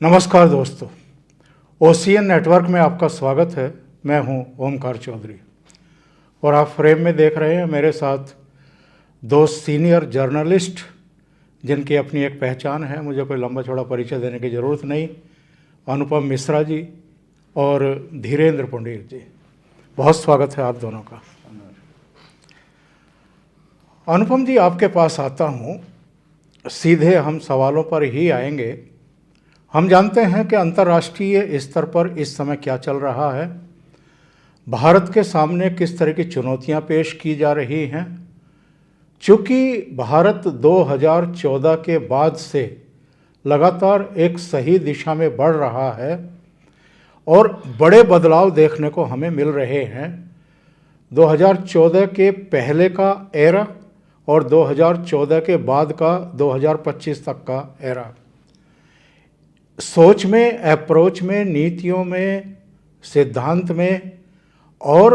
नमस्कार दोस्तों, ocean network में आपका स्वागत है। मैं हूं ओमकार चौधरी और आप फ्रेम में देख रहे हैं मेरे साथ दो सीनियर जर्नलिस्ट जिनकी अपनी एक पहचान है। मुझे कोई लंबा चौड़ा परिचय देने की ज़रूरत नहीं। अनुपम मिश्रा जी और धीरेन्द्र पंडित जी, बहुत स्वागत है आप दोनों का। अनुपम जी, आपके पास आता हूं, सीधे हम सवालों पर ही आएंगे। हम जानते हैं कि अंतर्राष्ट्रीय स्तर पर इस समय क्या चल रहा है, भारत के सामने किस तरह की चुनौतियां पेश की जा रही हैं। चूँकि भारत 2014 के बाद से लगातार एक सही दिशा में बढ़ रहा है और बड़े बदलाव देखने को हमें मिल रहे हैं। 2014 के पहले का एरा और 2014 के बाद का 2025 तक का एरा, सोच में, अप्रोच में, नीतियों में, सिद्धांत में और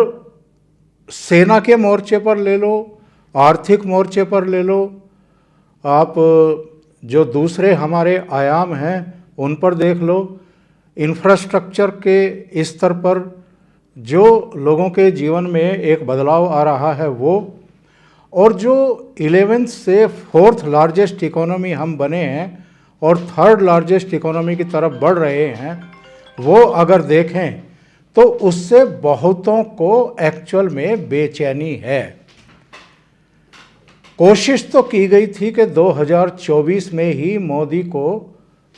सेना के मोर्चे पर ले लो, आर्थिक मोर्चे पर ले लो, आप जो दूसरे हमारे आयाम हैं उन पर देख लो, इंफ्रास्ट्रक्चर के स्तर पर जो लोगों के जीवन में एक बदलाव आ रहा है वो, और जो 11th से 4th लार्जेस्ट इकोनॉमी हम बने हैं और 3rd लार्जेस्ट इकोनॉमी की तरफ बढ़ रहे हैं, वो अगर देखें तो उससे बहुतों को एक्चुअल में बेचैनी है। कोशिश तो की गई थी कि 2024 में ही मोदी को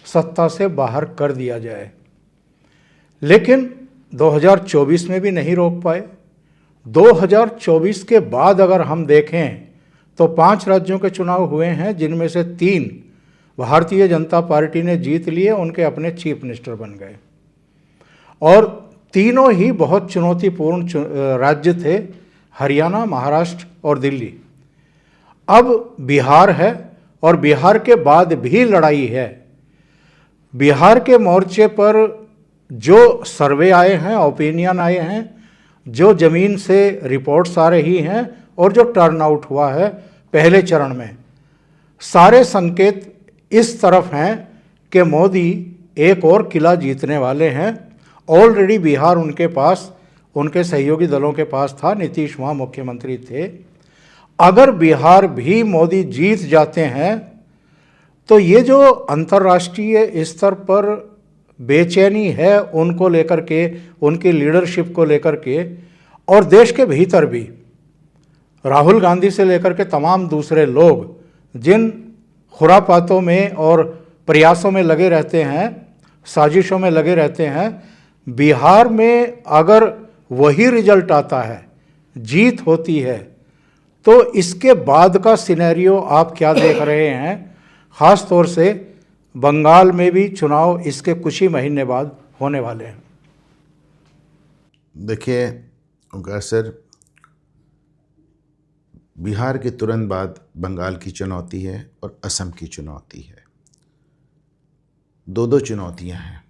सत्ता से बाहर कर दिया जाए, लेकिन 2024 में भी नहीं रोक पाए। 2024 के बाद अगर हम देखें तो 5 राज्यों के चुनाव हुए हैं, जिनमें से 3 भारतीय जनता पार्टी ने जीत लिए, उनके अपने चीफ मिनिस्टर बन गए और तीनों ही बहुत चुनौतीपूर्ण राज्य थे, हरियाणा, महाराष्ट्र और दिल्ली। अब बिहार है और बिहार के बाद भी लड़ाई है। बिहार के मोर्चे पर जो सर्वे आए हैं, ओपिनियन आए हैं, जो ज़मीन से रिपोर्ट्स आ रही हैं और जो टर्नआउट हुआ है पहले चरण में, सारे संकेत इस तरफ हैं कि मोदी एक और किला जीतने वाले हैं। ऑलरेडी बिहार उनके पास, उनके सहयोगी दलों के पास था, नीतीश वहाँ मुख्यमंत्री थे। अगर बिहार भी मोदी जीत जाते हैं तो ये जो अंतर्राष्ट्रीय स्तर पर बेचैनी है उनको लेकर के, उनकी लीडरशिप को लेकर के, और देश के भीतर भी राहुल गांधी से लेकर के तमाम दूसरे लोग जिन खुरापातों में और प्रयासों में लगे रहते हैं, साजिशों में लगे रहते हैं, बिहार में अगर वही रिजल्ट आता है, जीत होती है, तो इसके बाद का सिनेरियो आप क्या देख रहे हैं? ख़ास तौर से बंगाल में भी चुनाव इसके कुछ ही महीने बाद होने वाले हैं। देखिए ओंकार सर, बिहार के तुरंत बाद बंगाल की चुनौती है और असम की चुनौती है। दो चुनौतियां हैं।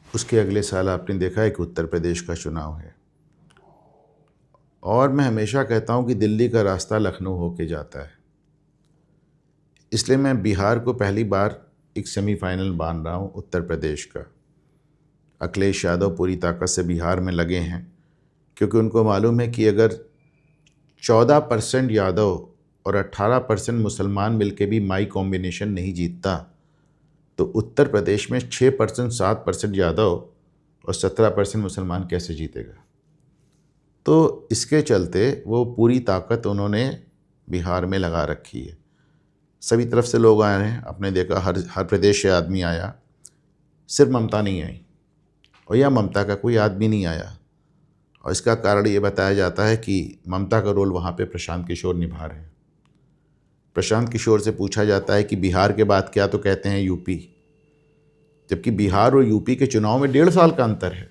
उसके अगले साल आपने देखा है कि उत्तर प्रदेश का चुनाव है, और मैं हमेशा कहता हूं कि दिल्ली का रास्ता लखनऊ होके जाता है। इसलिए मैं बिहार को पहली बार एक सेमीफाइनल मान रहा हूं उत्तर प्रदेश का। अखिलेश यादव पूरी ताकत से बिहार में लगे हैं, क्योंकि उनको मालूम है कि अगर 14% यादव और 18% मुसलमान मिलके भी माई कॉम्बिनेशन नहीं जीतता, तो उत्तर प्रदेश में 6%, 7% यादव और 17% मुसलमान कैसे जीतेगा। तो इसके चलते वो पूरी ताकत उन्होंने बिहार में लगा रखी है। सभी तरफ से लोग आए हैं, आपने देखा हर प्रदेश से आदमी आया, सिर्फ ममता नहीं आई, और यह ममता का कोई आदमी नहीं आया। और इसका कारण ये बताया जाता है कि ममता का रोल वहाँ पे प्रशांत किशोर निभा रहे हैं। प्रशांत किशोर से पूछा जाता है कि बिहार के बाद क्या, तो कहते हैं यूपी, जबकि बिहार और यूपी के चुनाव में 1.5 साल का अंतर है।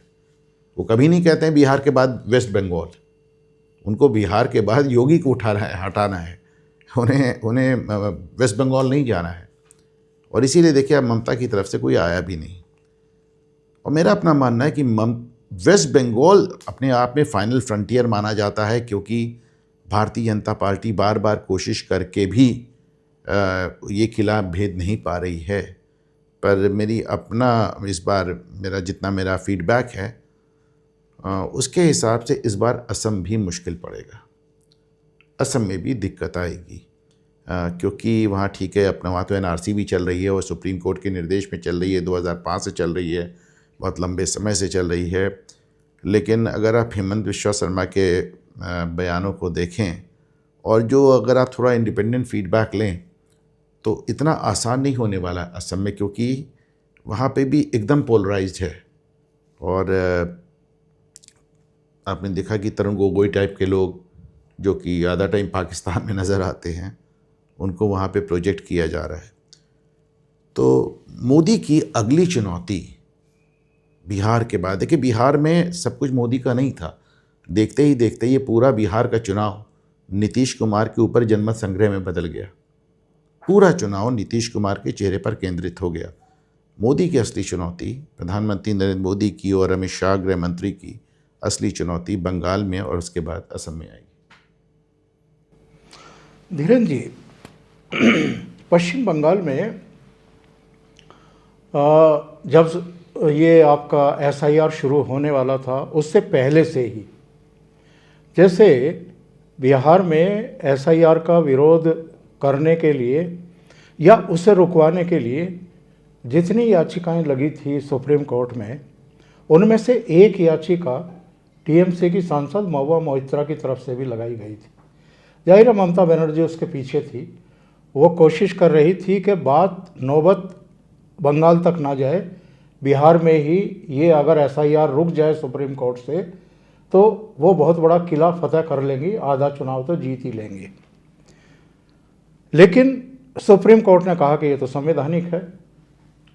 वो कभी नहीं कहते हैं बिहार के बाद वेस्ट बंगाल। उनको बिहार के बाद योगी को हटाना है, उन्हें वेस्ट बंगाल नहीं जाना है। और इसीलिए देखिए अब ममता की तरफ से कोई आया भी नहीं। और मेरा अपना मानना है कि वेस्ट बंगाल अपने आप में फाइनल फ्रंटियर माना जाता है, क्योंकि भारतीय जनता पार्टी बार बार कोशिश करके भी ये खिला भेद नहीं पा रही है। पर मेरी अपना इस बार मेरा फीडबैक है उसके हिसाब से इस बार असम भी मुश्किल पड़ेगा। असम में भी दिक्कत आएगी क्योंकि वहाँ ठीक है अपना वहाँ तो एनआरसी भी चल रही है और सुप्रीम कोर्ट के निर्देश में चल रही है, 2005 से चल रही है, बहुत लंबे समय से चल रही है। लेकिन अगर आप हेमंत बिश्वा शर्मा के बयानों को देखें और जो अगर आप थोड़ा इंडिपेंडेंट फीडबैक लें तो इतना आसान नहीं होने वाला असम में, क्योंकि वहाँ पे भी एकदम पोलराइज्ड है। और आपने देखा कि तरुण गोगोई टाइप के लोग जो कि आधा टाइम पाकिस्तान में नज़र आते हैं, उनको वहाँ पे प्रोजेक्ट किया जा रहा है। तो मोदी की अगली चुनौती बिहार के बाद, देखिए बिहार में सब कुछ मोदी का नहीं था, देखते ही देखते ये पूरा बिहार का चुनाव नीतीश कुमार के ऊपर जनमत संग्रह में बदल गया। पूरा चुनाव नीतीश कुमार के चेहरे पर केंद्रित हो गया। मोदी की असली चुनौती, प्रधानमंत्री नरेंद्र मोदी की और अमित शाह गृह मंत्री की असली चुनौती बंगाल में और उसके बाद असम में आएगी। धीरेन्द्र जी, पश्चिम बंगाल में जब ये आपका एसआईआर शुरू होने वाला था उससे पहले से ही, जैसे बिहार में एसआईआर का विरोध करने के लिए या उसे रुकवाने के लिए जितनी याचिकाएं लगी थी सुप्रीम कोर्ट में, उनमें से एक याचिका टीएमसी की सांसद महुआ मोइत्रा की तरफ से भी लगाई गई थी। जाहिर है ममता बनर्जी उसके पीछे थी। वो कोशिश कर रही थी कि बात नौबत बंगाल तक ना जाए, बिहार में ही ये अगर एसआईआर रुक जाए सुप्रीम कोर्ट से तो वो बहुत बड़ा किला फतह कर लेंगी, आधा चुनाव तो जीत ही लेंगी। लेकिन सुप्रीम कोर्ट ने कहा कि ये तो संवैधानिक है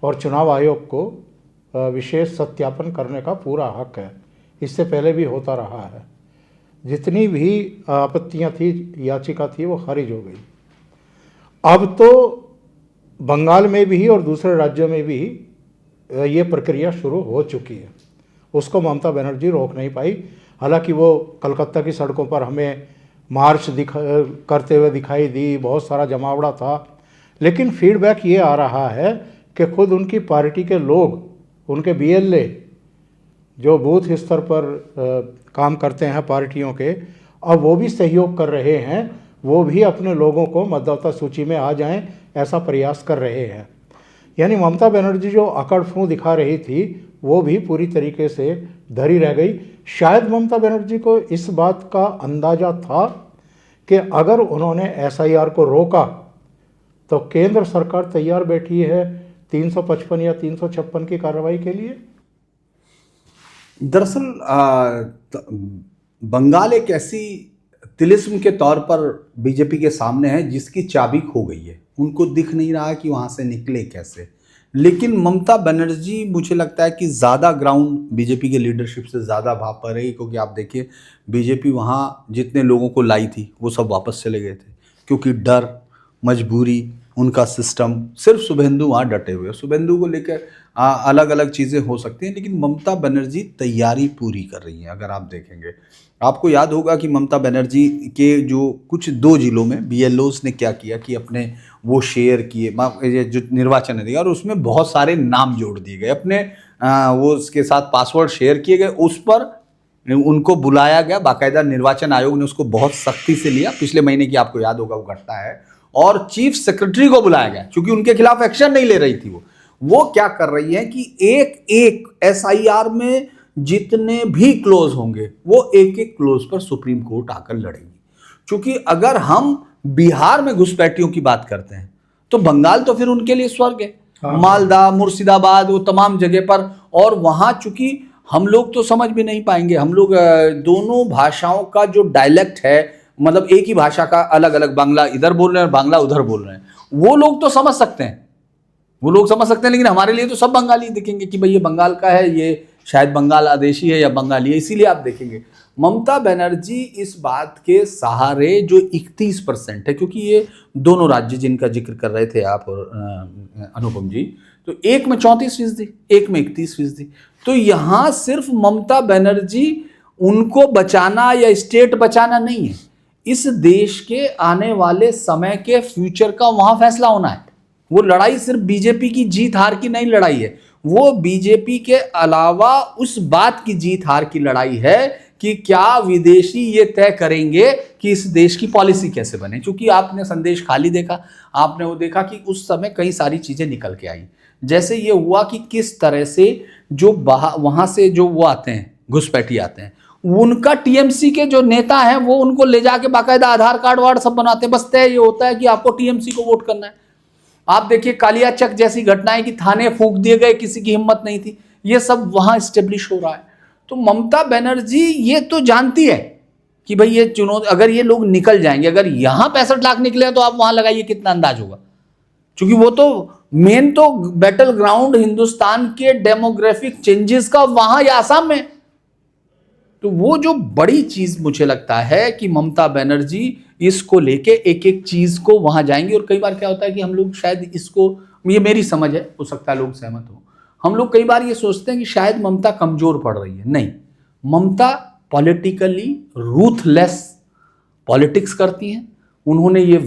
और चुनाव आयोग को विशेष सत्यापन करने का पूरा हक है, इससे पहले भी होता रहा है। जितनी भी आपत्तियां थी, याचिका थी, वो खारिज हो गई। अब तो बंगाल में भी और दूसरे राज्यों में भी ये प्रक्रिया शुरू हो चुकी है। उसको ममता बनर्जी रोक नहीं पाई। हालांकि वो कलकत्ता की सड़कों पर हमें मार्च करते हुए दिखाई दी, बहुत सारा जमावड़ा था, लेकिन फीडबैक ये आ रहा है कि खुद उनकी पार्टी के लोग, उनके बीएलए जो बूथ स्तर पर काम करते हैं पार्टियों के, अब वो भी सहयोग कर रहे हैं, वो भी अपने लोगों को मतदाता सूची में आ जाएं ऐसा प्रयास कर रहे हैं। यानी ममता बनर्जी जो अकड़ फूं दिखा रही थी वो भी पूरी तरीके से धरी रह गई। शायद ममता बनर्जी को इस बात का अंदाज़ा था कि अगर उन्होंने एसआईआर को रोका तो केंद्र सरकार तैयार बैठी है 355 या 356 की कार्रवाई के लिए। दरअसल बंगाल एक ऐसी तिलिस्म के तौर पर बीजेपी के सामने है जिसकी चाबी खो गई है। उनको दिख नहीं रहा कि वहाँ से निकले कैसे। लेकिन ममता बनर्जी मुझे लगता है कि ज़्यादा ग्राउंड बीजेपी के लीडरशिप से ज़्यादा भाप पा रही, क्योंकि आप देखिए बीजेपी वहाँ जितने लोगों को लाई थी वो सब वापस चले गए थे, क्योंकि डर, मजबूरी, उनका सिस्टम। सिर्फ शुभेंदु वहाँ डटे हुए। शुभेंदु को लेकर अलग अलग चीज़ें हो सकती हैं, लेकिन ममता बनर्जी तैयारी पूरी कर रही हैं। अगर आप देखेंगे, आपको याद होगा कि ममता बनर्जी के जो कुछ 2 जिलों में बीएलओस ने क्या किया कि अपने वो शेयर किए जो निर्वाचन अधिकार, और उसमें बहुत सारे नाम जोड़ दिए गए, अपने वो उसके साथ पासवर्ड शेयर किए गए, उस पर उनको बुलाया गया। बाकायदा निर्वाचन आयोग ने उसको बहुत सख्ती से लिया। पिछले महीने की आपको याद होगा वो घटना है। और चीफ सेक्रेटरी को बुलाया गया क्योंकि उनके खिलाफ एक्शन नहीं ले रही थी। वो क्या कर रही है कि एक एक एसआईआर में जितने भी क्लोज होंगे वो एक एक क्लोज पर सुप्रीम कोर्ट आकर लड़ेगी। क्योंकि अगर हम बिहार में घुसपैठियों की बात करते हैं तो बंगाल तो फिर उनके लिए स्वर्ग है। मालदा, मुर्शिदाबाद, वो तमाम जगह पर। और वहां चूंकि हम लोग तो समझ भी नहीं पाएंगे, हम लोग दोनों भाषाओं का जो डायलेक्ट है, मतलब एक ही भाषा का अलग अलग, बांग्ला इधर बोल रहे हैं, बांग्ला उधर बोल रहे हैं, वो लोग तो समझ सकते हैं, लेकिन हमारे लिए तो सब बंगाली दिखेंगे कि भाई ये बंगाल का है, ये शायद बंगाल आदेशी है या बंगाली है। इसीलिए आप देखेंगे ममता बनर्जी इस बात के सहारे जो 31% है, क्योंकि ये दोनों राज्य जिनका जिक्र कर रहे थे आप और अनुपम जी, तो एक में 34%, एक में 31%। तो यहाँ सिर्फ ममता बनर्जी उनको बचाना या स्टेट बचाना नहीं है, इस देश के आने वाले समय के फ्यूचर का वहां फैसला होना है। वो लड़ाई सिर्फ बीजेपी की जीत हार की नहीं लड़ाई है, वो बीजेपी के अलावा उस बात की जीत हार की लड़ाई है कि क्या विदेशी ये तय करेंगे कि इस देश की पॉलिसी कैसे बने। क्योंकि आपने संदेश खाली देखा, आपने वो देखा कि उस समय कई सारी चीजें निकल के आई। जैसे ये हुआ कि किस तरह से जो वहां से जो वो आते हैं, घुसपैठी आते हैं, उनका टीएमसी के जो नेता हैं वो उनको ले जाके बाकायदा आधार कार्ड वार्ड सब बनाते हैं। बस तय ये होता है कि आपको टीएमसी को वोट करना है। आप देखिए कालियाचक जैसी घटनाएं कि थाने फूंक दिए गए, किसी की हिम्मत नहीं थी, ये सब वहां स्टेब्लिश हो रहा है। तो ममता बनर्जी ये तो जानती है कि भाई ये चुनौती, अगर ये लोग निकल जाएंगे, अगर यहां 65 लाख निकले तो आप वहां लगाइए कितना अंदाज होगा। क्योंकि वो तो मेन तो बैटल ग्राउंड हिंदुस्तान के डेमोग्राफिक चेंजेस का वहां या आसाम में। तो वो जो बड़ी चीज मुझे लगता है कि ममता बनर्जी इसको लेके एक एक चीज को वहां जाएंगे। और कई बार क्या होता है कि हम लोग शायद इसको, ये मेरी समझ है, हो सकता है लोग सहमत हो, हम लोग कई बार ये सोचते हैं कि शायद ममता कमजोर पड़ रही है। नहीं, ममता पॉलिटिकली रूथलेस पॉलिटिक्स करती हैं। उन्होंने ये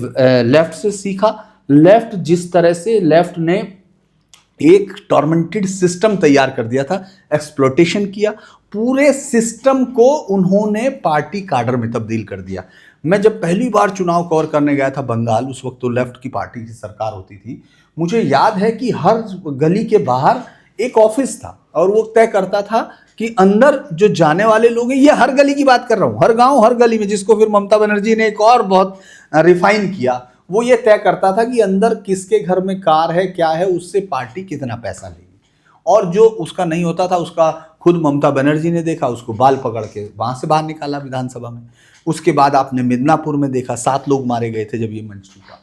लेफ्ट से सीखा। लेफ्ट जिस तरह से लेफ्ट ने एक टॉर्मेंटेड सिस्टम तैयार कर दिया था, एक्सप्लॉयटेशन किया, पूरे सिस्टम को उन्होंने पार्टी काडर में तब्दील कर दिया। मैं जब पहली बार चुनाव कवर करने गया था बंगाल, उस वक्त तो लेफ्ट की पार्टी की सरकार होती थी, मुझे याद है कि हर गली के बाहर एक ऑफिस था और वो तय करता था कि अंदर जो जाने वाले लोग हैं, ये हर गली की बात कर रहा हूं, हर गांव हर गली में, जिसको फिर ममता बनर्जी ने एक और बहुत रिफाइन किया, वो ये तय करता था कि अंदर किसके घर में कार है, क्या है, उससे पार्टी कितना पैसा लेगी। और जो उसका नहीं होता था, उसका खुद ममता बनर्जी ने देखा, उसको बाल पकड़ के वहां से बाहर निकाला विधानसभा में। उसके बाद आपने मिदनापुर में देखा 7 लोग मारे गए थे जब ये मंच टूटा।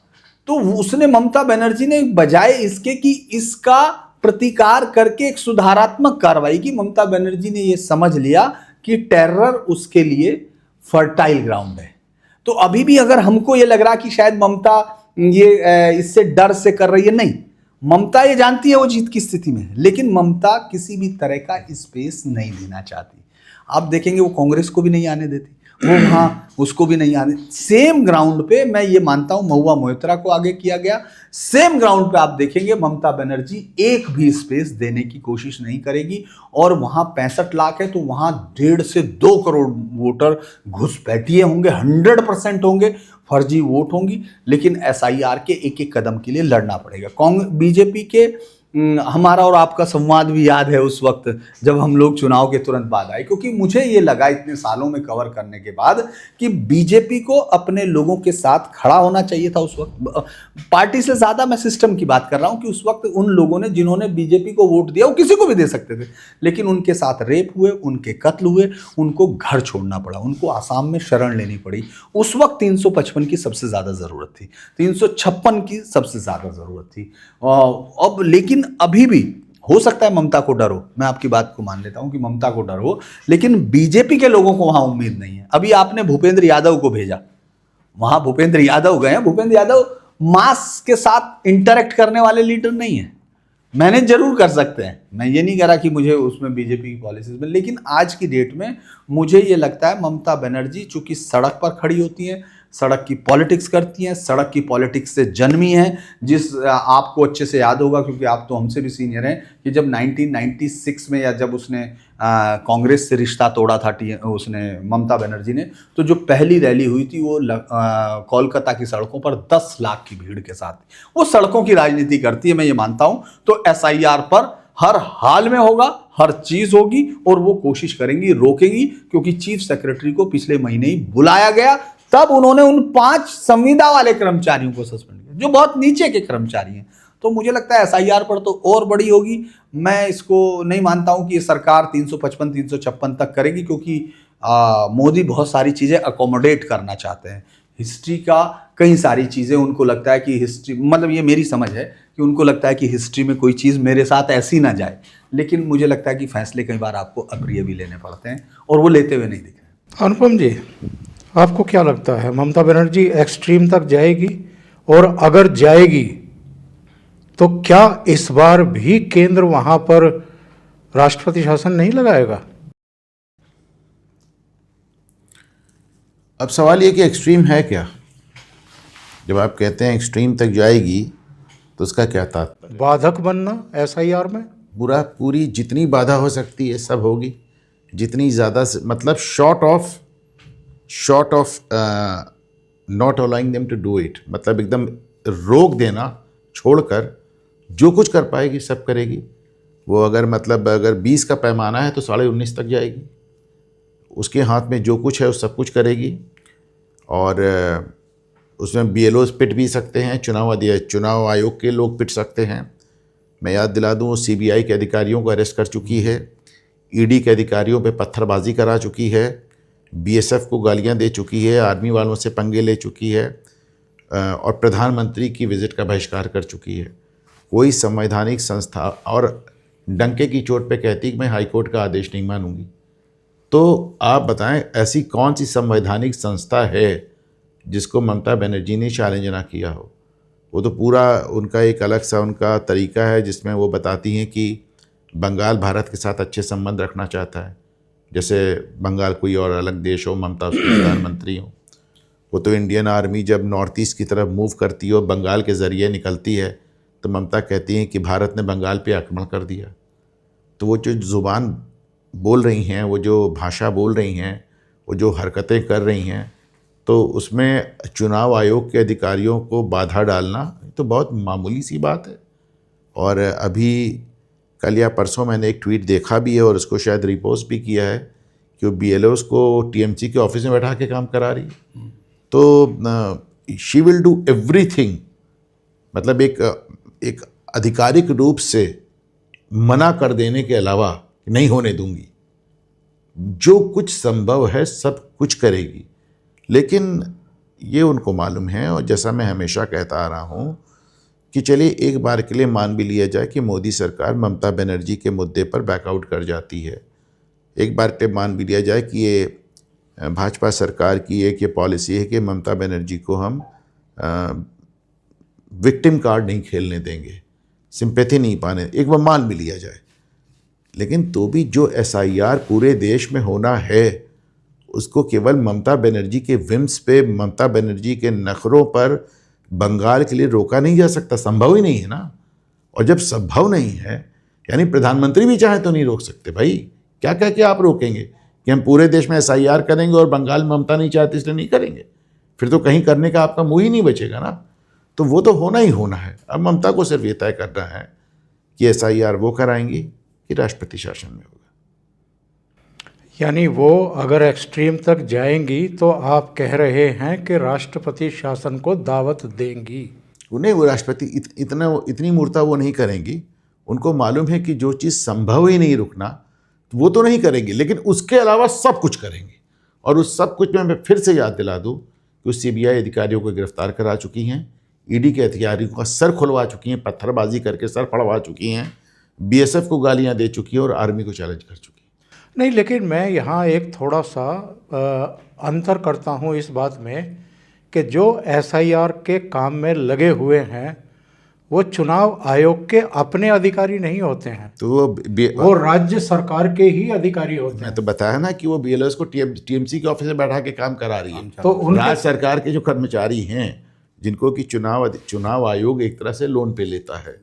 तो उसने, ममता बनर्जी ने बजाय इसके कि इसका प्रतिकार करके एक सुधारात्मक कार्रवाई की, ममता बनर्जी ने यह समझ लिया कि टेरर उसके लिए फर्टाइल ग्राउंड है। तो अभी भी अगर हमको ये लग रहा कि शायद ममता ये इससे डर से कर रही है, नहीं, ममता ये जानती है वो जीत की स्थिति में है, लेकिन ममता किसी भी तरह का स्पेस नहीं देना चाहती। आप देखेंगे वो कांग्रेस को भी नहीं आने देती, वो वहां उसको भी नहीं आने। सेम ग्राउंड पे मैं ये मानता हूं महुआ मोइत्रा को आगे किया गया, सेम ग्राउंड पे आप देखेंगे ममता बनर्जी एक भी स्पेस देने की कोशिश नहीं करेगी। और वहां 65 लाख है तो वहां 1.5 से 2 करोड़ वोटर घुसपैठिए होंगे, 100% होंगे, फर्जी वोट होंगी। लेकिन एसआईआर के एक एक कदम के लिए लड़ना पड़ेगा। बीजेपी के हमारा और आपका संवाद भी याद है उस वक्त जब हम लोग चुनाव के तुरंत बाद आए, क्योंकि मुझे ये लगा इतने सालों में कवर करने के बाद कि बीजेपी को अपने लोगों के साथ खड़ा होना चाहिए था। उस वक्त पार्टी से ज्यादा मैं सिस्टम की बात कर रहा हूं कि उस वक्त उन लोगों ने जिन्होंने बीजेपी को वोट दिया वो किसी को भी दे सकते थे, लेकिन उनके साथ रेप हुए, उनके कत्ल हुए, उनको घर छोड़ना पड़ा, उनको आसाम में शरण लेनी पड़ी। उस वक्त 355 की सबसे ज्यादा जरूरत थी, 356 की सबसे ज्यादा जरूरत थी। अब लेकिन अभी भी हो सकता है ममता को डर हो, मैं आपकी बात को मान लेता हूं कि ममता को डर हो, लेकिन बीजेपी के लोगों को वहां उम्मीद नहीं है। अभी आपने भूपेंद्र यादव को भेजा, वहां भूपेंद्र यादव गए हैं। भूपेंद्र यादव मास के साथ इंटरेक्ट करने वाले लीडर नहीं है। मैनेज जरूर कर सकते हैं, मैं ये नहीं कह रहा कि मुझे उसमें बीजेपी की पॉलिसीज में, लेकिन आज की डेट में मुझे ये लगता है ममता बनर्जी चूंकि सड़क पर खड़ी होती हैं, सड़क की पॉलिटिक्स करती हैं, सड़क की पॉलिटिक्स से जन्मी हैं। जिस आपको अच्छे से याद होगा क्योंकि आप तो हमसे भी सीनियर हैं कि जब 1996 में या जब उसने कांग्रेस से रिश्ता तोड़ा था उसने ममता बनर्जी ने, तो जो पहली रैली हुई थी वो कोलकाता की सड़कों पर 10 लाख की भीड़ के साथ। वो सड़कों की राजनीति करती है, मैं ये मानता हूं। तो एसआईआर पर हर हाल में होगा, हर चीज होगी और वो कोशिश करेंगी, रोकेंगी, क्योंकि चीफ सेक्रेटरी को पिछले महीने ही बुलाया गया, तब उन्होंने उन 5 संविदा वाले कर्मचारियों को सस्पेंड किया जो बहुत नीचे के कर्मचारी हैं। तो मुझे लगता है एसआईआर पर तो और बड़ी होगी। मैं इसको नहीं मानता हूं कि ये सरकार 355 356 तक करेगी, क्योंकि मोदी बहुत सारी चीजें अकोमोडेट करना चाहते हैं। हिस्ट्री का कई सारी चीजें उनको लगता है कि हिस्ट्री, मतलब ये मेरी समझ है कि उनको लगता है कि हिस्ट्री में कोई चीज मेरे साथ ऐसी ना जाए। लेकिन मुझे लगता है कि फैसले कई बार आपको अप्रिय भी लेने पड़ते हैं और वो लेते हुए नहीं दिख रहे। अनुपम जी, आपको क्या लगता है ममता बनर्जी एक्सट्रीम तक जाएगी? और अगर जाएगी तो क्या इस बार भी केंद्र वहां पर राष्ट्रपति शासन नहीं लगाएगा? अब सवाल ये कि एक्सट्रीम है क्या। जब आप कहते हैं एक्सट्रीम तक जाएगी तो उसका क्या तात्पर्य। बाधक बनना एसआईआर में। पूरी जितनी बाधा हो सकती है सब होगी, जितनी ज़्यादा मतलब short of not allowing them to do it, मतलब एकदम रोक देना, छोड़कर जो कुछ कर पाएगी सब करेगी वो। अगर 20 का पैमाना है तो 19.5 तक जाएगी। उसके हाथ में जो कुछ है वो सब कुछ करेगी। और उसमें BLOs पिट भी सकते हैं, चुनाव आयोग के लोग पिट सकते हैं। मैं याद दिला दूँ, CBI के अधिकारियों को अरेस्ट कर चुकी है, ED के अधिकारियों पे पत्थरबाजी करा चुकी है, BSF को गालियां दे चुकी है, आर्मी वालों से पंगे ले चुकी है, और प्रधानमंत्री की विजिट का बहिष्कार कर चुकी है। कोई संवैधानिक संस्था, और डंके की चोट पे कहती कि मैं हाईकोर्ट का आदेश नहीं मानूंगी। तो आप बताएं ऐसी कौन सी संवैधानिक संस्था है जिसको ममता बनर्जी ने चैलेंज ना किया हो। वो तो पूरा उनका एक अलग सा उनका तरीका है जिसमें वो बताती हैं कि बंगाल भारत के साथ अच्छे संबंध रखना चाहता है, जैसे बंगाल कोई और अलग देश हो, ममता उसके प्रधानमंत्री हो। वो तो इंडियन आर्मी जब नॉर्थ ईस्ट की तरफ मूव करती है और बंगाल के ज़रिए निकलती है तो ममता कहती हैं कि भारत ने बंगाल पे आक्रमण कर दिया। तो वो जो ज़ुबान बोल रही हैं, वो जो भाषा बोल रही हैं, वो जो हरकतें कर रही हैं, तो उसमें चुनाव आयोग के अधिकारियों को बाधा डालना तो बहुत मामूली सी बात है। और अभी कल या परसों मैंने एक ट्वीट देखा भी है और उसको शायद रिपोस्ट भी किया है कि वो BLOs को TMC के ऑफिस में बैठा के काम करा रही है। तो शी विल डू एवरीथिंग, मतलब एक आधिकारिक रूप से मना कर देने के अलावा नहीं होने दूंगी। जो कुछ संभव है सब कुछ करेगी। लेकिन ये उनको मालूम है, और जैसा मैं हमेशा कहता आ रहा हूँ कि चलिए एक बार के लिए मान भी लिया जाए कि मोदी सरकार ममता बनर्जी के मुद्दे पर बैकआउट कर जाती है। एक बार के मान भी लिया जाए कि ये भाजपा सरकार की एक ये पॉलिसी है कि ममता बनर्जी को हम विक्टिम कार्ड नहीं खेलने देंगे, सिंपैथी नहीं पाने, एक बार मान भी लिया जाए। लेकिन तो भी जो SIR पूरे देश में होना है उसको केवल ममता बनर्जी के विम्स पे, ममता बनर्जी के नखरों पर बंगाल के लिए रोका नहीं जा सकता। संभव ही नहीं है ना। और जब संभव नहीं है यानी प्रधानमंत्री भी चाहे तो नहीं रोक सकते। भाई क्या कह के आप रोकेंगे कि हम पूरे देश में SIR करेंगे और बंगाल में ममता नहीं चाहती इसलिए नहीं करेंगे? फिर तो कहीं करने का आपका मुंह ही नहीं बचेगा ना। तो वो तो होना ही होना है। अब ममता को सिर्फ ये तय करना है कि SIR वो कराएंगी कि राष्ट्रपति शासन में होगा। यानी वो अगर एक्सट्रीम तक जाएंगी तो आप कह रहे हैं कि राष्ट्रपति शासन को दावत देंगी? उन्हें वो राष्ट्रपति इतनी मूर्ता वो नहीं करेंगी। उनको मालूम है कि जो चीज़ संभव ही नहीं रुकना वो तो नहीं करेंगी, लेकिन उसके अलावा सब कुछ करेंगी। और उस सब कुछ में मैं फिर से याद दिला दूँ कि उस CBI अधिकारियों को गिरफ्तार करा चुकी हैं, ED के अधिकारियों का सर खुलवा चुकी हैं, पत्थरबाजी करके सर फड़वा चुकी हैं, BSF को गालियाँ दे चुकी हैं और आर्मी को चैलेंज कर चुकी हैं। नहीं, लेकिन मैं यहाँ एक थोड़ा सा अंतर करता हूँ इस बात में कि जो SIR के काम में लगे हुए हैं वो चुनाव आयोग के अपने अधिकारी नहीं होते हैं, तो वो राज्य सरकार के ही अधिकारी होते हैं। मैं तो बताया ना कि वो BLOs को TMC के ऑफिस में बैठा के काम करा रही है। तो राज्य सरकार के जो कर्मचारी हैं जिनको कि चुनाव आयोग एक तरह से लोन पे लेता है,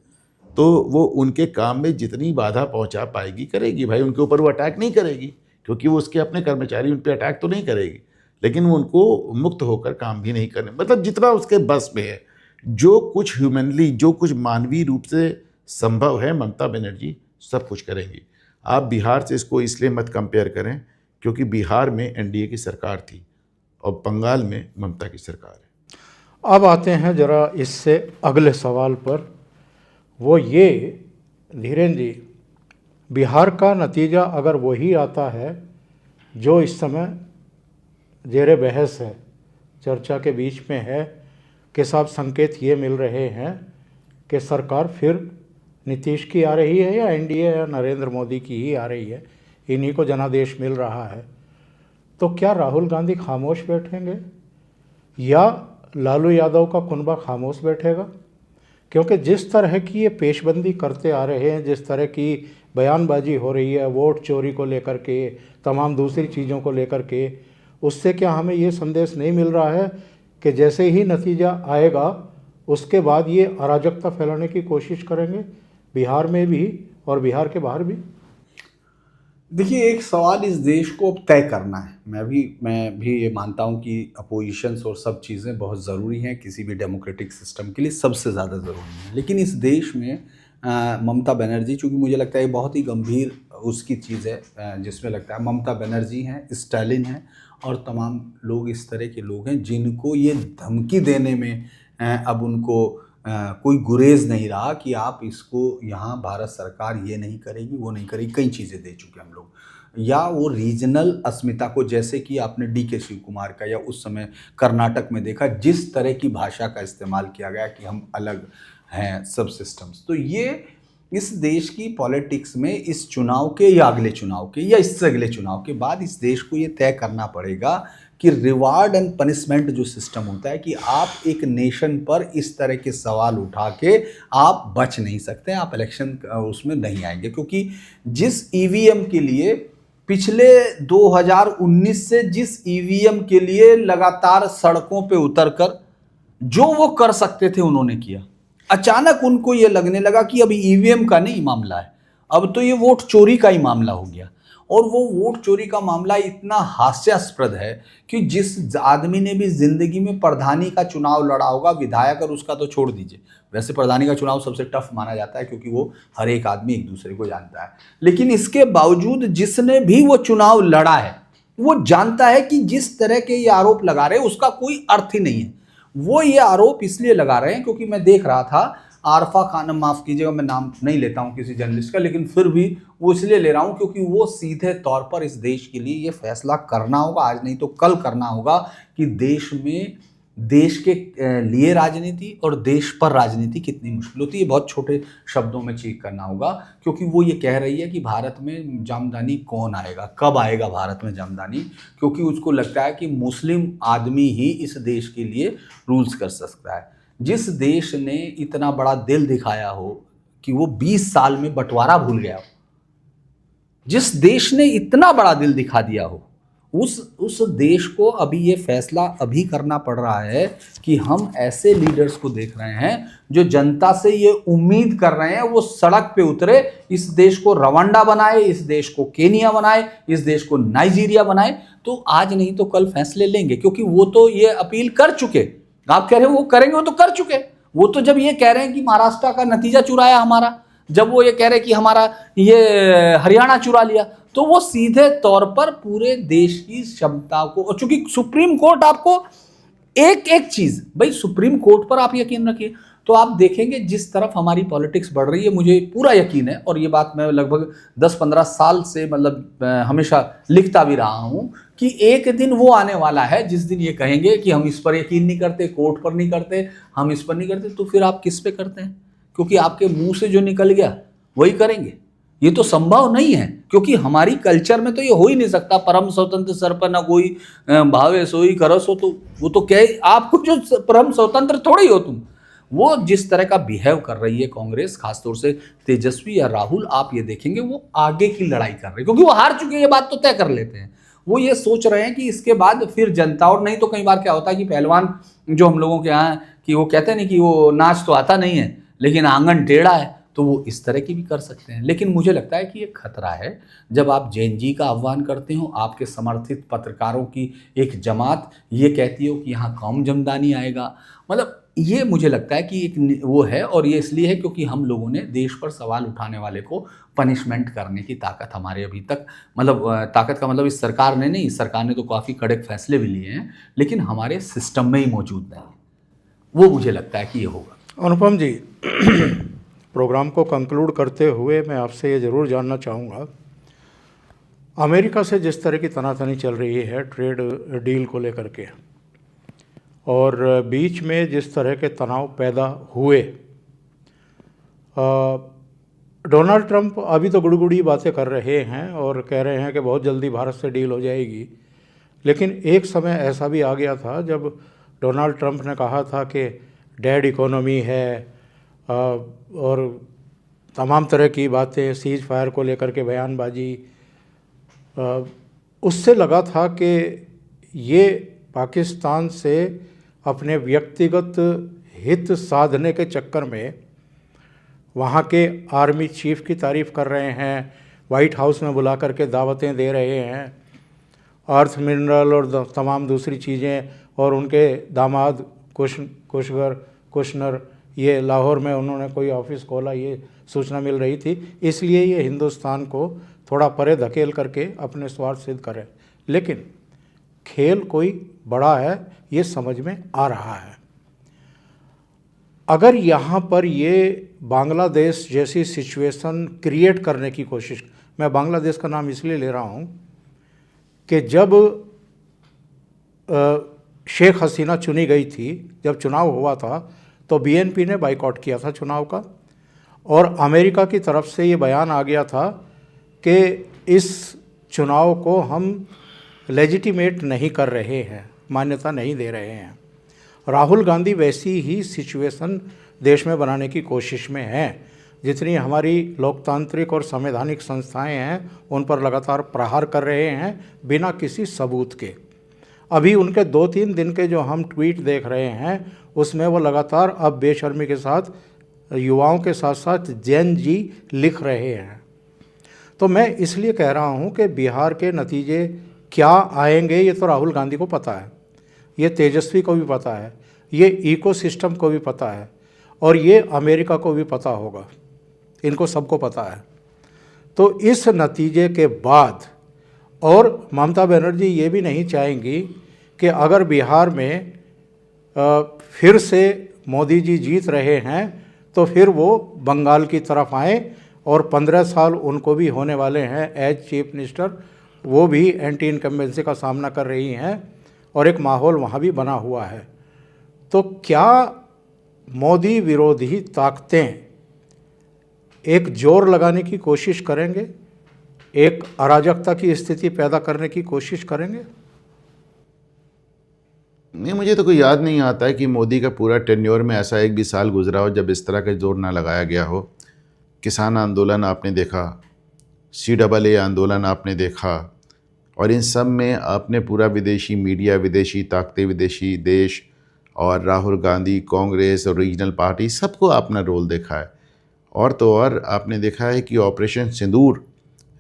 तो वो उनके काम में जितनी बाधा पहुंचा पाएगी करेगी। भाई उनके ऊपर वो अटैक नहीं करेगी क्योंकि वो उसके अपने कर्मचारी, उन पे अटैक तो नहीं करेगी, लेकिन वो उनको मुक्त होकर काम भी नहीं करने, मतलब जितना उसके बस में है, जो कुछ ह्यूमनली, जो कुछ मानवीय रूप से संभव है ममता बनर्जी सब कुछ करेंगी। आप बिहार से इसको इसलिए मत कंपेयर करें क्योंकि बिहार में NDA की सरकार थी और बंगाल में ममता की सरकार है। अब आते हैं जरा इससे अगले सवाल पर। वो ये धीरेन्द्र जी, बिहार का नतीजा अगर वही आता है जो इस समय जेरे बहस है, चर्चा के बीच में है, कि साहब संकेत ये मिल रहे हैं कि सरकार फिर नीतीश की आ रही है या NDA या नरेंद्र मोदी की ही आ रही है, इन्हीं को जनादेश मिल रहा है, तो क्या राहुल गांधी खामोश बैठेंगे या लालू यादव का कुनबा खामोश बैठेगा? क्योंकि जिस तरह की ये पेशबंदी करते आ रहे हैं, जिस तरह की बयानबाजी हो रही है वोट चोरी को लेकर के, तमाम दूसरी चीज़ों को लेकर के, उससे क्या हमें ये संदेश नहीं मिल रहा है कि जैसे ही नतीजा आएगा उसके बाद ये अराजकता फैलाने की कोशिश करेंगे, बिहार में भी और बिहार के बाहर भी? देखिए, एक सवाल इस देश को अब तय करना है। मैं भी ये मानता हूँ कि अपोजिशंस और सब चीज़ें बहुत ज़रूरी हैं किसी भी डेमोक्रेटिक सिस्टम के लिए, सबसे ज़्यादा ज़रूरी है। लेकिन इस देश में ममता बनर्जी, चूँकि मुझे लगता है ये बहुत ही गंभीर उसकी चीज़ है, जिसमें लगता है ममता बनर्जी हैं, स्टालिन हैं और तमाम लोग इस तरह के लोग हैं जिनको ये धमकी देने में अब उनको कोई गुरेज नहीं रहा कि आप इसको, यहाँ भारत सरकार ये नहीं करेगी, वो नहीं करेगी, कई चीज़ें दे चुके हम लोग। या वो रीजनल अस्मिता को, जैसे कि आपने DK शिव कुमार का या उस समय कर्नाटक में देखा जिस तरह की भाषा का इस्तेमाल किया गया कि हम अलग हैं सब सिस्टम्स। तो ये इस देश की पॉलिटिक्स में इस चुनाव के या अगले चुनाव के या इससे अगले चुनाव के बाद इस देश को ये तय करना पड़ेगा कि रिवार्ड एंड पनिशमेंट जो सिस्टम होता है कि आप एक नेशन पर इस तरह के सवाल उठा के आप बच नहीं सकते, आप इलेक्शन उसमें नहीं आएंगे। क्योंकि जिस EVM के लिए पिछले 2019 से जिस EVM के लिए लगातार सड़कों पे उतरकर जो वो कर सकते थे उन्होंने किया, अचानक उनको ये लगने लगा कि अभी EVM का नहीं मामला है, अब तो ये वोट चोरी का ही मामला हो गया। और वो वोट चोरी का मामला इतना हास्यास्पद है कि जिस आदमी ने भी जिंदगी में प्रधानी का चुनाव लड़ा होगा, विधायक और उसका तो छोड़ दीजिए, वैसे प्रधानी का चुनाव सबसे टफ माना जाता है क्योंकि वो हर एक आदमी एक दूसरे को जानता है, लेकिन इसके बावजूद जिसने भी वो चुनाव लड़ा है वो जानता है कि जिस तरह के ये आरोप लगा रहे हैं उसका कोई अर्थ ही नहीं है। वो ये आरोप इसलिए लगा रहे हैं क्योंकि मैं देख रहा था आरफा खानम, माफ़ कीजिएगा मैं नाम नहीं लेता हूं किसी जर्नलिस्ट का, लेकिन फिर भी वो इसलिए ले रहा हूं क्योंकि वो सीधे तौर पर इस देश के लिए ये फैसला करना होगा, आज नहीं तो कल करना होगा कि देश में देश के लिए राजनीति और देश पर राजनीति कितनी मुश्किल होती है। बहुत छोटे शब्दों में चीज करना होगा क्योंकि वो ये कह रही है कि भारत में जामदानी कौन आएगा, कब आएगा भारत में जामदानी, क्योंकि उसको लगता है कि मुस्लिम आदमी ही इस देश के लिए रूल्स कर सकता है। जिस देश ने इतना बड़ा दिल दिखाया हो कि वो 20 साल में बंटवारा भूल गया हो, जिस देश ने इतना बड़ा दिल दिखा दिया हो, उस देश को अभी ये फैसला अभी करना पड़ रहा है कि हम ऐसे लीडर्स को देख रहे हैं जो जनता से ये उम्मीद कर रहे हैं वो सड़क पे उतरे, इस देश को रवांडा बनाए, इस देश को केनिया बनाए, इस देश को नाइजीरिया बनाए। तो आज नहीं तो कल फैसले लेंगे क्योंकि वो तो ये अपील कर चुके। आप कह रहे हो वो करेंगे, वो तो कर चुके। वो तो जब ये कह रहे हैं कि महाराष्ट्र का नतीजा चुराया हमारा, जब वो ये कह रहे हैं कि हमारा ये हरियाणा चुरा लिया, तो वो सीधे तौर पर पूरे देश की क्षमता को, और चूंकि सुप्रीम कोर्ट आपको एक एक चीज, भाई सुप्रीम कोर्ट पर आप यकीन रखिए तो आप देखेंगे जिस तरफ हमारी पॉलिटिक्स बढ़ रही है, मुझे पूरा यकीन है, और ये बात मैं लगभग 10-15 साल से मतलब हमेशा लिखता भी रहा हूं कि एक दिन वो आने वाला है जिस दिन ये कहेंगे कि हम इस पर यकीन नहीं करते, कोर्ट पर नहीं करते, हम इस पर नहीं करते, तो फिर आप किस पे करते हैं? क्योंकि आपके मुंह से जो निकल गया वही करेंगे। ये तो संभव नहीं है क्योंकि हमारी कल्चर में तो ये हो ही नहीं सकता। परम स्वतंत्र सर पर ना कोई भावे सोई करस हो, तो वो तो क्या आपको जो परम स्वतंत्र थोड़े ही हो तुम। वो जिस तरह का बिहेव कर रही है कांग्रेस, खासतौर से तेजस्वी या राहुल, आप ये देखेंगे वो आगे की लड़ाई कर रहे हैं क्योंकि वो हार चुके हैं, ये बात तो तय कर लेते हैं। वो ये सोच रहे हैं कि इसके बाद फिर जनता, और नहीं तो कई बार क्या होता है कि पहलवान जो हम लोगों के यहाँ कि वो कहते हैं नहीं कि वो नाच तो आता नहीं है लेकिन आंगन टेढ़ा है, तो वो इस तरह की भी कर सकते हैं। लेकिन मुझे लगता है कि ये खतरा है जब आप जेएनजी का आह्वान करते हो, आपके समर्थित पत्रकारों की एक जमात ये कहती हो कि यहाँ कम जमदानी आएगा, मतलब ये मुझे लगता है कि एक वो है, और ये इसलिए है क्योंकि हम लोगों ने देश पर सवाल उठाने वाले को पनिशमेंट करने की ताकत हमारे अभी तक, मतलब ताकत का मतलब इस सरकार ने नहीं, इस सरकार ने तो काफ़ी कड़क फैसले भी लिए हैं लेकिन हमारे सिस्टम में ही मौजूद नहीं। वो मुझे लगता है कि ये होगा। अनुपम जी, प्रोग्राम को कंक्लूड करते हुए मैं आपसे ये ज़रूर जानना चाहूँगा, अमेरिका से जिस तरह की तनातनी चल रही है ट्रेड डील को लेकर के, और बीच में जिस तरह के तनाव पैदा हुए, डोनाल्ड ट्रंप अभी तो गुड़गुड़ी बातें कर रहे हैं और कह रहे हैं कि बहुत जल्दी भारत से डील हो जाएगी, लेकिन एक समय ऐसा भी आ गया था जब डोनाल्ड ट्रंप ने कहा था कि डेड इकोनॉमी है और तमाम तरह की बातें, सीज फायर को लेकर के बयानबाजी, उससे लगा था कि ये पाकिस्तान से अपने व्यक्तिगत हित साधने के चक्कर में वहाँ के आर्मी चीफ की तारीफ़ कर रहे हैं, वाइट हाउस में बुला करके दावतें दे रहे हैं, अर्थ मिनरल और तमाम दूसरी चीज़ें, और उनके दामाद कुशनर ये लाहौर में उन्होंने कोई ऑफिस खोला, ये सूचना मिल रही थी। इसलिए ये हिंदुस्तान को थोड़ा परे धकेल करके अपने स्वार्थ सिद्ध करें, लेकिन खेल कोई बड़ा है, ये समझ में आ रहा है। अगर यहाँ पर ये बांग्लादेश जैसी सिचुएशन क्रिएट करने की कोशिश, मैं बांग्लादेश का नाम इसलिए ले रहा हूँ कि जब शेख हसीना चुनी गई थी, जब चुनाव हुआ था तो बीएनपी ने बाइकआउट किया था चुनाव का, और अमेरिका की तरफ से ये बयान आ गया था कि इस चुनाव को हम लेजिटिमेट नहीं कर रहे हैं, मान्यता नहीं दे रहे हैं। राहुल गांधी वैसी ही सिचुएशन देश में बनाने की कोशिश में हैं। जितनी हमारी लोकतांत्रिक और संवैधानिक संस्थाएं हैं उन पर लगातार प्रहार कर रहे हैं बिना किसी सबूत के। अभी उनके 2-3 दिन के जो हम ट्वीट देख रहे हैं उसमें वो लगातार अब बेशर्मी के साथ युवाओं के साथ साथ जैन जी लिख रहे हैं। तो मैं इसलिए कह रहा हूं कि बिहार के नतीजे क्या आएंगे ये तो राहुल गांधी को पता है, ये तेजस्वी को भी पता है, ये इकोसिस्टम को भी पता है, और ये अमेरिका को भी पता होगा, इनको सबको पता है। तो इस नतीजे के बाद, और ममता बनर्जी ये भी नहीं चाहेंगी कि अगर बिहार में फिर से मोदी जी जीत रहे हैं तो फिर वो बंगाल की तरफ आएँ, और 15 साल उनको भी होने वाले हैं एज चीफ मिनिस्टर, वो भी एंटी इनकम्बेंसी का सामना कर रही हैं, और एक माहौल वहाँ भी बना हुआ है। तो क्या मोदी विरोधी ताकतें एक जोर लगाने की कोशिश करेंगे, एक अराजकता की स्थिति पैदा करने की कोशिश करेंगे? नहीं, मुझे तो कोई याद नहीं आता है कि मोदी का पूरा टेन्योर में ऐसा एक भी साल गुजरा हो जब इस तरह का जोर ना लगाया गया हो। किसान आंदोलन आपने देखा, CAA आंदोलन आपने देखा, और इन सब में आपने पूरा विदेशी मीडिया, विदेशी ताकतें, विदेशी देश और राहुल गांधी, कांग्रेस और रीजनल पार्टी, सबको अपना रोल देखा है। और तो और आपने देखा है कि ऑपरेशन सिंदूर,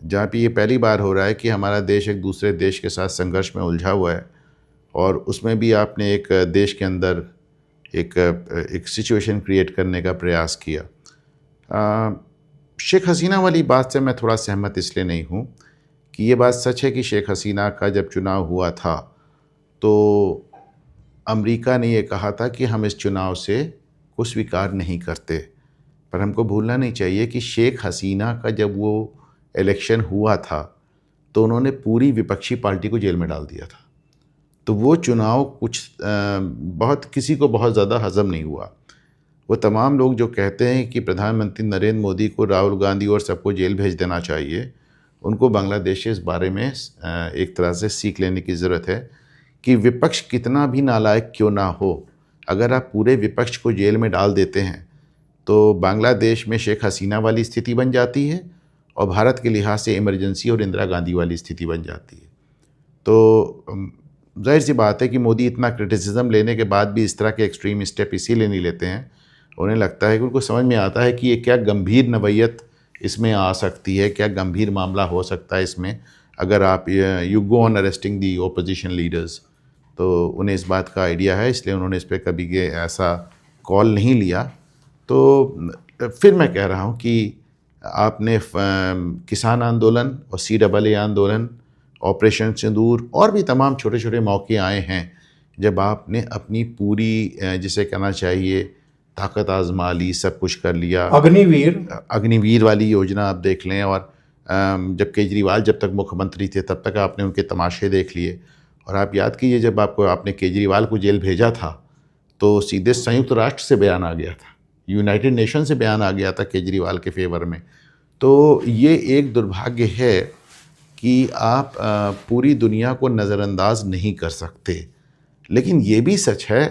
जहाँ पे ये पहली बार हो रहा है कि हमारा देश एक दूसरे देश के साथ संघर्ष में उलझा हुआ है, और उसमें भी आपने एक देश के अंदर एक सिचुएशन क्रिएट करने का प्रयास किया। शेख हसीना वाली बात से मैं थोड़ा सहमत इसलिए नहीं हूँ कि ये बात सच है कि शेख हसीना का जब चुनाव हुआ था तो अमेरिका ने ये कहा था कि हम इस चुनाव से को स्वीकार नहीं करते। पर हमको भूलना नहीं चाहिए कि शेख हसीना का जब वो इलेक्शन हुआ था तो उन्होंने पूरी विपक्षी पार्टी को जेल में डाल दिया था। तो वो चुनाव किसी को बहुत ज़्यादा हज़म नहीं हुआ। वो तमाम लोग जो कहते हैं कि प्रधानमंत्री नरेंद्र मोदी को राहुल गांधी और सबको जेल भेज देना चाहिए, उनको बांग्लादेश इस बारे में एक तरह से सीख लेने की ज़रूरत है कि विपक्ष कितना भी नालायक क्यों ना हो, अगर आप पूरे विपक्ष को जेल में डाल देते हैं तो बांग्लादेश में शेख हसीना वाली स्थिति बन जाती है और भारत के लिहाज से इमरजेंसी और इंदिरा गांधी वाली स्थिति बन जाती है। तो जाहिर सी बात है कि मोदी इतना क्रिटिसिज्म लेने के बाद भी इस तरह के एक्सट्रीम स्टेप इसीलिए नहीं लेते हैं, उन्हें लगता है कि उनको समझ में आता है कि ये क्या गंभीर नवैयत इसमें आ सकती है, क्या गंभीर मामला हो सकता है इसमें अगर आप you go on arresting the opposition leaders. तो उन्हें इस बात का आइडिया है, इसलिए उन्होंने इस पर कभी के ऐसा कॉल नहीं लिया। तो फिर मैं कह रहा हूँ कि आपने किसान आंदोलन और CAA आंदोलन, ऑपरेशन सिंदूर और भी तमाम छोटे छोटे मौके आए हैं जब आपने अपनी पूरी जिसे कहना चाहिए ताकत आजमा ली, सब कुछ कर लिया। अग्निवीर वाली योजना आप देख लें, और जब केजरीवाल जब तक मुख्यमंत्री थे तब तक आपने उनके तमाशे देख लिए। और आप याद कीजिए जब आपने केजरीवाल को जेल भेजा था तो सीधे संयुक्त राष्ट्र से बयान आ गया था, यूनाइटेड नेशन से बयान आ गया था केजरीवाल के फेवर में। तो ये एक दुर्भाग्य है कि आप पूरी दुनिया को नज़रअंदाज नहीं कर सकते, लेकिन ये भी सच है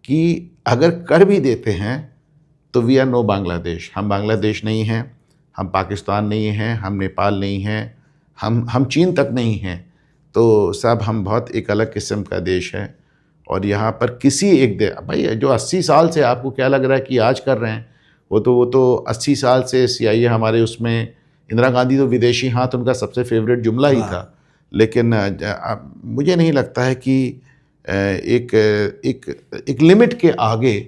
कि अगर कर भी देते हैं तो वी आर नो बांग्लादेश। हम बांग्लादेश नहीं हैं, हम पाकिस्तान नहीं हैं, हम नेपाल नहीं हैं, हम चीन तक नहीं हैं। तो साहब हम बहुत एक अलग किस्म का देश है, और यहाँ पर किसी एक भाई जो 80 साल से आपको क्या लग रहा है कि आज कर रहे हैं, वो तो 80 साल से CIA हमारे उसमें, इंदिरा गांधी तो विदेशी हाथ उनका सबसे फेवरेट जुमला ही था। लेकिन मुझे नहीं लगता है कि एक लिमिट के आगे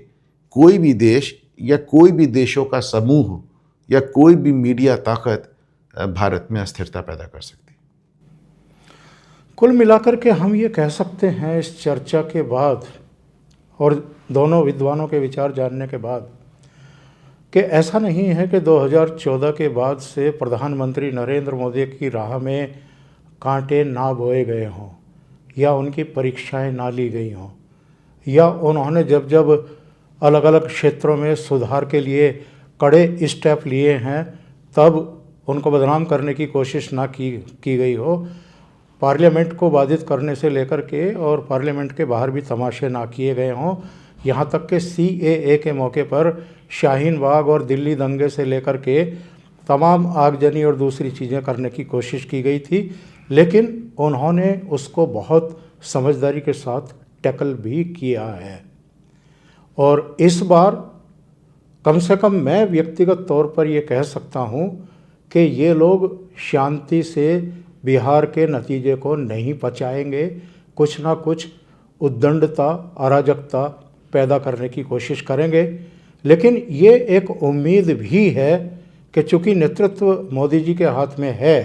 कोई भी देश या कोई भी देशों का समूह या कोई भी मीडिया ताकत भारत में अस्थिरता पैदा कर सकती। कुल मिलाकर के हम ये कह सकते हैं इस चर्चा के बाद और दोनों विद्वानों के विचार जानने के बाद कि ऐसा नहीं है कि 2014 के बाद से प्रधानमंत्री नरेंद्र मोदी की राह में कांटे ना बोए गए हों या उनकी परीक्षाएं ना ली गई हों या उन्होंने जब जब अलग अलग क्षेत्रों में सुधार के लिए कड़े स्टेप लिए हैं तब उनको बदनाम करने की कोशिश ना की गई हो। पार्लियामेंट को बाधित करने से लेकर के और पार्लियामेंट के बाहर भी तमाशे ना किए गए हों। यहाँ तक कि CAA के मौके पर शाहीन बाग और दिल्ली दंगे से लेकर के तमाम आगजनी और दूसरी चीज़ें करने की कोशिश की गई थी, लेकिन उन्होंने उसको बहुत समझदारी के साथ टैकल भी किया है। और इस बार कम से कम मैं व्यक्तिगत तौर पर ये कह सकता हूँ कि ये लोग शांति से बिहार के नतीजे को नहीं पचाएंगे, कुछ ना कुछ उद्दंडता, अराजकता पैदा करने की कोशिश करेंगे। लेकिन ये एक उम्मीद भी है कि चूँकि नेतृत्व मोदी जी के हाथ में है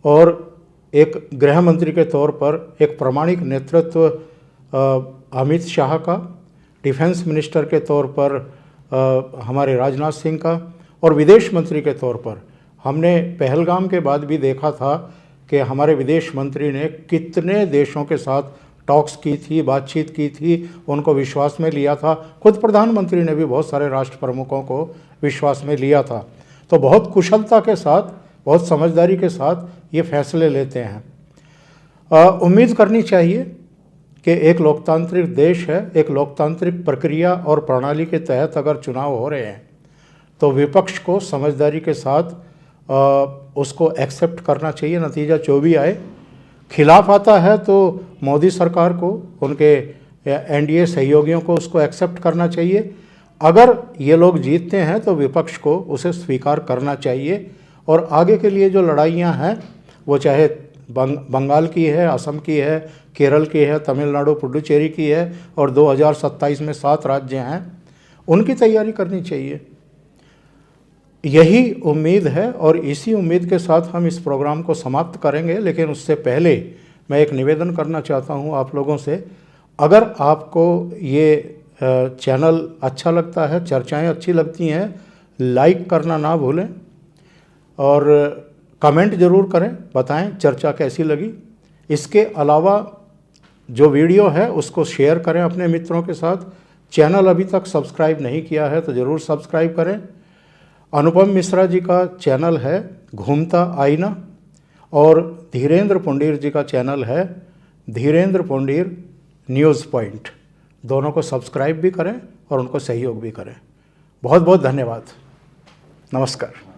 और एक गृह मंत्री के तौर पर एक प्रामाणिक नेतृत्व अमित शाह का, डिफेंस मिनिस्टर के तौर पर हमारे राजनाथ सिंह का, और विदेश मंत्री के तौर पर हमने पहलगाम के बाद भी देखा था कि हमारे विदेश मंत्री ने कितने देशों के साथ टॉक्स की थी, बातचीत की थी, उनको विश्वास में लिया था। खुद प्रधानमंत्री ने भी बहुत सारे राष्ट्र प्रमुखों को विश्वास में लिया था। तो बहुत कुशलता के साथ, बहुत समझदारी के साथ ये फैसले लेते हैं। उम्मीद करनी चाहिए कि एक लोकतांत्रिक देश है, एक लोकतांत्रिक प्रक्रिया और प्रणाली के तहत अगर चुनाव हो रहे हैं तो विपक्ष को समझदारी के साथ उसको एक्सेप्ट करना चाहिए, नतीजा जो भी आए। खिलाफ आता है तो मोदी सरकार को, उनके NDA सहयोगियों को उसको एक्सेप्ट करना चाहिए। अगर ये लोग जीतते हैं तो विपक्ष को उसे स्वीकार करना चाहिए और आगे के लिए जो लड़ाइयाँ हैं वो चाहे बंगाल की है, असम की है, केरल की है, तमिलनाडु पुडुचेरी की है और 2027 में 7 राज्य हैं, उनकी तैयारी करनी चाहिए। यही उम्मीद है और इसी उम्मीद के साथ हम इस प्रोग्राम को समाप्त करेंगे। लेकिन उससे पहले मैं एक निवेदन करना चाहता हूं आप लोगों से, अगर आपको ये चैनल अच्छा लगता है, चर्चाएं अच्छी लगती हैं, लाइक करना ना भूलें और कमेंट ज़रूर करें, बताएं चर्चा कैसी लगी। इसके अलावा जो वीडियो है उसको शेयर करें अपने मित्रों के साथ। चैनल अभी तक सब्सक्राइब नहीं किया है तो ज़रूर सब्सक्राइब करें। अनुपम मिश्रा जी का चैनल है घूमता आईना और धीरेन्द्र पुंडीर जी का चैनल है धीरेन्द्र पुंडीर न्यूज़ पॉइंट। दोनों को सब्सक्राइब भी करें और उनको सहयोग भी करें। बहुत बहुत धन्यवाद। नमस्कार।